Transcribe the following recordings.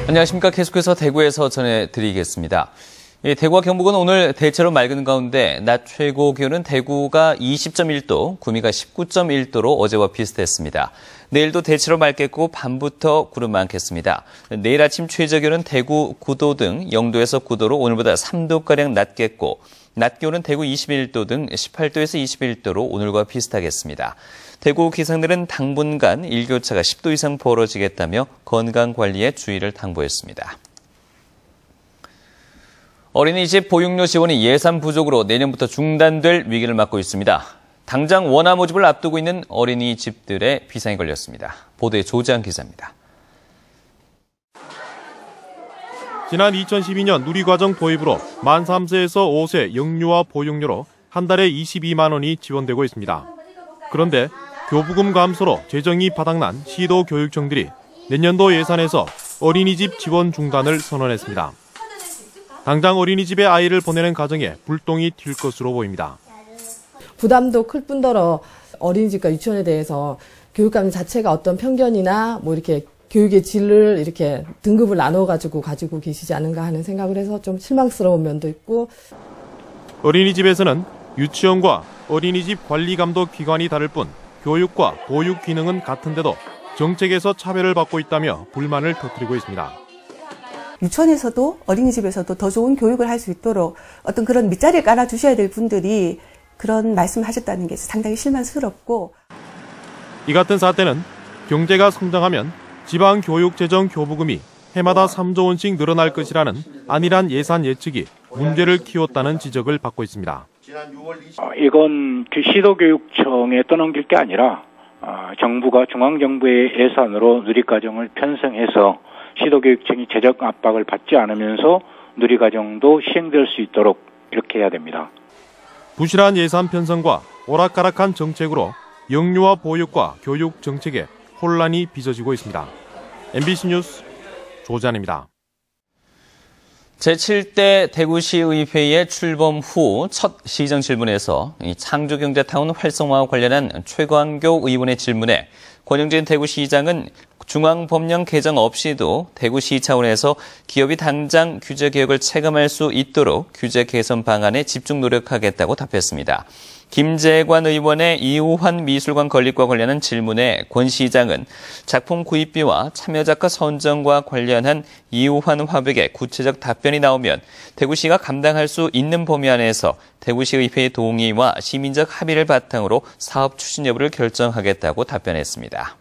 안녕하십니까. 계속해서 대구에서 전해드리겠습니다. 대구와 경북은 오늘 대체로 맑은 가운데 낮 최고 기온은 대구가 20.1도, 구미가 19.1도로 어제와 비슷했습니다. 내일도 대체로 맑겠고 밤부터 구름 많겠습니다. 내일 아침 최저 기온은 대구 9도 등 0도에서 9도로 오늘보다 3도가량 낮겠고 낮 기온은 대구 21도 등 18도에서 21도로 오늘과 비슷하겠습니다. 대구 기상들은 당분간 일교차가 10도 이상 벌어지겠다며 건강관리에 주의를 당부했습니다. 어린이집 보육료 지원이 예산 부족으로 내년부터 중단될 위기를 맞고 있습니다. 당장 원화 모집을 앞두고 있는 어린이집들의 비상이 걸렸습니다. 보도에 조재한 기자입니다. 지난 2012년 누리과정 도입으로 만 3세에서 5세 영유아 보육료로 한 달에 22만 원이 지원되고 있습니다. 그런데 교부금 감소로 재정이 바닥난 시도교육청들이 내년도 예산에서 어린이집 지원 중단을 선언했습니다. 당장 어린이집에 아이를 보내는 가정에 불똥이 튈 것으로 보입니다. 부담도 클 뿐더러 어린이집과 유치원에 대해서 교육감 자체가 어떤 편견이나 이렇게 교육의 질을 이렇게 등급을 나눠가지고 가지고 계시지 않은가 하는 생각을 해서 좀 실망스러운 면도 있고. 어린이집에서는 유치원과 어린이집 관리감독 기관이 다를 뿐 교육과 보육 기능은 같은데도 정책에서 차별을 받고 있다며 불만을 터뜨리고 있습니다. 유치원에서도 어린이집에서도 더 좋은 교육을 할 수 있도록 어떤 그런 밑자리를 깔아주셔야 될 분들이 그런 말씀을 하셨다는 게 상당히 실망스럽고. 이 같은 사태는 경제가 성장하면 지방교육재정 교부금이 해마다 3조 원씩 늘어날 것이라는 안일한 예산 예측이 문제를 키웠다는 지적을 받고 있습니다. 이건 시도교육청에 떠넘길 게 아니라 정부가 중앙정부의 예산으로 누리과정을 편성해서 시도교육청이 재정 압박을 받지 않으면서 누리과정도 시행될 수 있도록 이렇게 해야 됩니다. 부실한 예산 편성과 오락가락한 정책으로 영유아 보육과 교육 정책에 혼란이 빚어지고 있습니다. MBC 뉴스 조재환입니다. 제7대 대구시의회에 출범 후 첫 시정 질문에서 창조경제타운 활성화와 관련한 최광교 의원의 질문에 권영진 대구시장은 중앙법령 개정 없이도 대구시 차원에서 기업이 당장 규제 개혁을 체감할 수 있도록 규제 개선 방안에 집중 노력하겠다고 답했습니다. 김재관 의원의 이우환 미술관 건립과 관련한 질문에 권 시장은 작품 구입비와 참여작가 선정과 관련한 이우환 화백의 구체적 답변이 나오면 대구시가 감당할 수 있는 범위 안에서 대구시의회의 동의와 시민적 합의를 바탕으로 사업 추진 여부를 결정하겠다고 답변했습니다.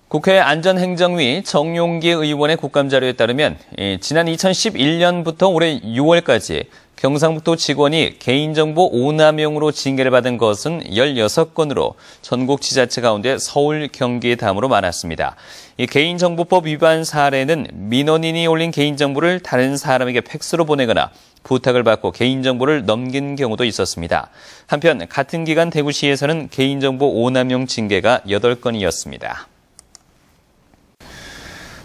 국회 안전행정위 정용기 의원의 국감자료에 따르면 지난 2011년부터 올해 6월까지 경상북도 직원이 개인정보 오남용으로 징계를 받은 것은 16건으로 전국 지자체 가운데 서울, 경기 다음으로 많았습니다. 이 개인정보법 위반 사례는 민원인이 올린 개인정보를 다른 사람에게 팩스로 보내거나 부탁을 받고 개인정보를 넘긴 경우도 있었습니다. 한편 같은 기간 대구시에서는 개인정보 오남용 징계가 8건이었습니다.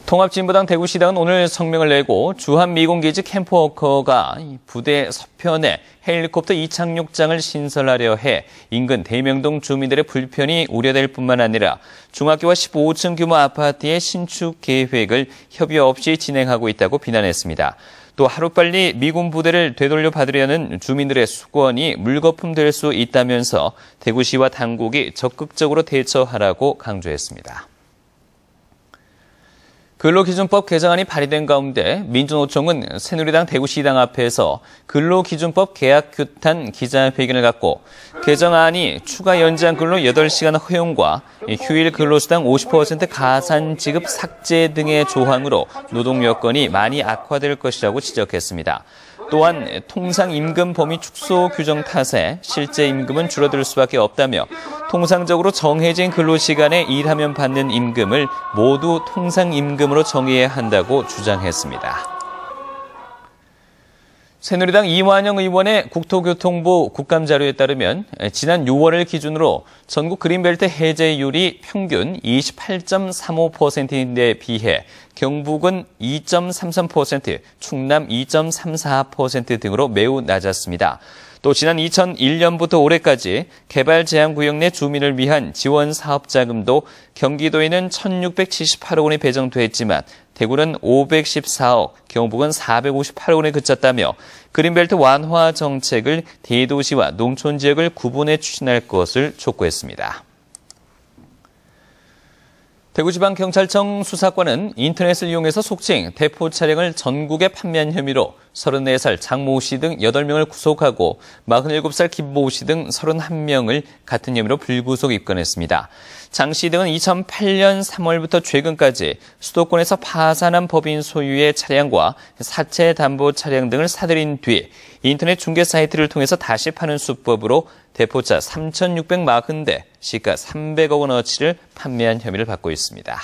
통합진보당 대구시당은 오늘 성명을 내고 주한미군기지 캠프워커가 부대 서편에 헬리콥터 이착륙장을 신설하려 해 인근 대명동 주민들의 불편이 우려될 뿐만 아니라 중학교와 15층 규모 아파트의 신축 계획을 협의 없이 진행하고 있다고 비난했습니다. 또 하루빨리 미군 부대를 되돌려 받으려는 주민들의 수건이 물거품 될 수 있다면서 대구시와 당국이 적극적으로 대처하라고 강조했습니다. 근로기준법 개정안이 발의된 가운데 민주노총은 새누리당 대구시당 앞에서 근로기준법 개학 규탄 기자회견을 갖고 개정안이 추가 연장 근로 8시간 허용과 휴일 근로수당 50% 가산 지급 삭제 등의 조항으로 노동 여건이 많이 악화될 것이라고 지적했습니다. 또한 통상임금 범위 축소 규정 탓에 실제 임금은 줄어들 수밖에 없다며 통상적으로 정해진 근로시간에 일하면 받는 임금을 모두 통상임금으로 정해야 한다고 주장했습니다. 새누리당 이완영 의원의 국토교통부 국감자료에 따르면 지난 6월을 기준으로 전국 그린벨트 해제율이 평균 28.35%인데 비해 경북은 2.33%, 충남 2.34% 등으로 매우 낮았습니다. 또 또 지난 2001년부터 올해까지 개발제한구역 내 주민을 위한 지원 사업 자금도 경기도에는 1,678억 원이 배정됐지만 대구는 514억, 경북은 458억 원에 그쳤다며 그린벨트 완화 정책을 대도시와 농촌 지역을 구분해 추진할 것을 촉구했습니다. 대구지방경찰청 수사관은 인터넷을 이용해서 속칭 대포 차량을 전국에 판매한 혐의로 34살 장모 씨 등 8명을 구속하고 47살 김모 씨 등 31명을 같은 혐의로 불구속 입건했습니다. 장 씨 등은 2008년 3월부터 최근까지 수도권에서 파산한 법인 소유의 차량과 사채 담보 차량 등을 사들인 뒤 인터넷 중개 사이트를 통해서 다시 파는 수법으로 대포차 3,640대, 시가 300억 원어치를 판매한 혐의를 받고 있습니다.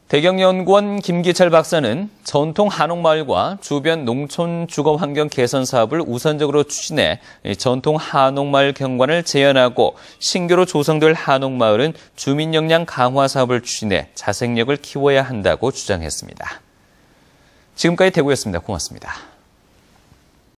대경연구원 김기철 박사는 전통 한옥마을과 주변 농촌 주거환경 개선 사업을 우선적으로 추진해 전통 한옥마을 경관을 재현하고 신규로 조성될 한옥마을은 주민 역량 강화 사업을 추진해 자생력을 키워야 한다고 주장했습니다. 지금까지 대구였습니다. 고맙습니다.